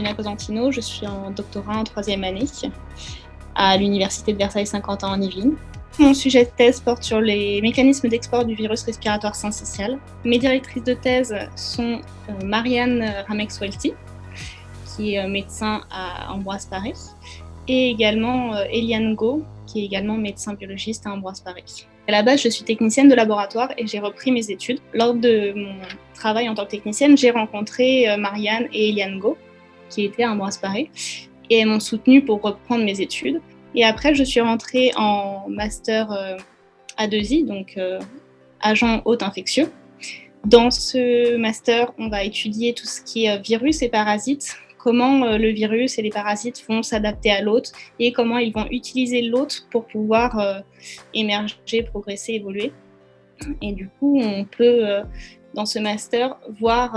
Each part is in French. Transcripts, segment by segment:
Virginia Cosentino, je suis en doctorat en 3e année à l'Université de Versailles-Saint-Quentin en Yvelines. Mon sujet de thèse porte sur les mécanismes d'export du virus respiratoire syncytial. Mes directrices de thèse sont Marianne Ramex-Welty, qui est médecin à Ambroise Paré, et également Eliane Go, qui est également médecin biologiste à Ambroise Paré. À la base, je suis technicienne de laboratoire et j'ai repris mes études. Lors de mon travail en tant que technicienne, j'ai rencontré Marianne et Eliane Go, qui étaient à Ambroise Paré, et elles m'ont soutenue pour reprendre mes études. Et après, je suis rentrée en master A2I, donc agent hôte infectieux. Dans ce master, on va étudier tout ce qui est virus et parasites, comment le virus et les parasites vont s'adapter à l'hôte et comment ils vont utiliser l'hôte pour pouvoir émerger, progresser, évoluer. Et du coup, on peut, dans ce master, voir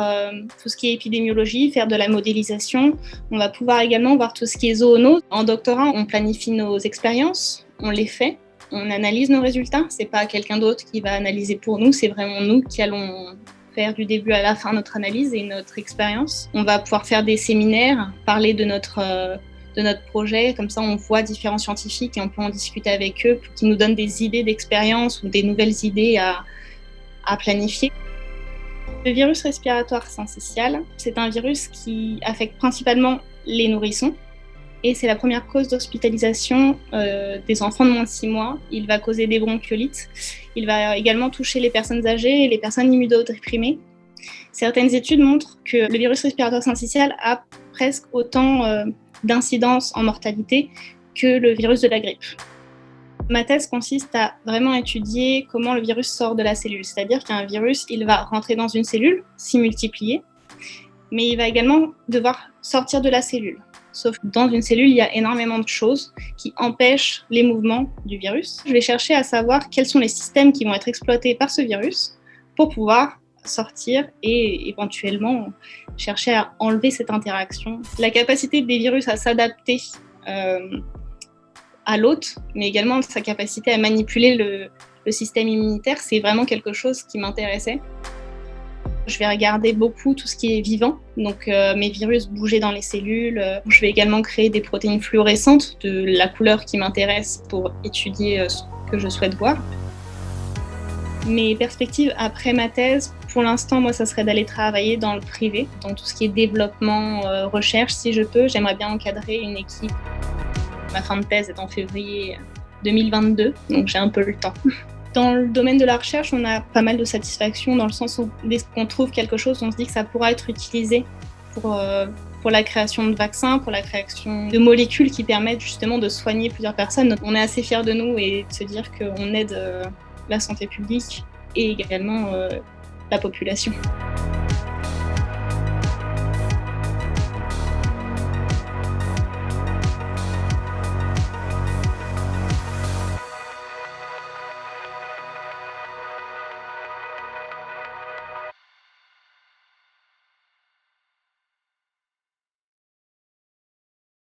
tout ce qui est épidémiologie, faire de la modélisation. On va pouvoir également voir tout ce qui est zoonose. En doctorat, on planifie nos expériences, on les fait, on analyse nos résultats. C'est pas quelqu'un d'autre qui va analyser pour nous, c'est vraiment nous qui allons faire du début à la fin notre analyse et notre expérience. On va pouvoir faire des séminaires, parler de notre projet, comme ça on voit différents scientifiques et on peut en discuter avec eux pour qu'ils nous donnent des idées d'expérience ou des nouvelles idées à planifier. Le virus respiratoire syncytial, c'est un virus qui affecte principalement les nourrissons et c'est la première cause d'hospitalisation des enfants de moins de 6 mois. Il va causer des bronchiolites. Il va également toucher les personnes âgées et les personnes immunodéprimées. Certaines études montrent que le virus respiratoire syncytial a presque autant d'incidence en mortalité que le virus de la grippe. Ma thèse consiste à vraiment étudier comment le virus sort de la cellule. C'est-à-dire qu'un virus, il va rentrer dans une cellule, s'y multiplier, mais il va également devoir sortir de la cellule. Sauf que dans une cellule, il y a énormément de choses qui empêchent les mouvements du virus. Je vais chercher à savoir quels sont les systèmes qui vont être exploités par ce virus pour pouvoir sortir et éventuellement chercher à enlever cette interaction. La capacité des virus à s'adapter à l'hôte, mais également sa capacité à manipuler le système immunitaire, c'est vraiment quelque chose qui m'intéressait. Je vais regarder beaucoup tout ce qui est vivant, donc mes virus bouger dans les cellules. Je vais également créer des protéines fluorescentes de la couleur qui m'intéresse pour étudier ce que je souhaite voir. Mes perspectives après ma thèse, pour l'instant, moi, ça serait d'aller travailler dans le privé, dans tout ce qui est développement, recherche, si je peux. J'aimerais bien encadrer une équipe. Ma fin de thèse est en février 2022, donc j'ai un peu le temps. Dans le domaine de la recherche, on a pas mal de satisfaction dans le sens où dès qu'on trouve quelque chose, on se dit que ça pourra être utilisé pour la création de vaccins, pour la création de molécules qui permettent justement de soigner plusieurs personnes. On est assez fiers de nous et de se dire qu'on aide la santé publique et également la population.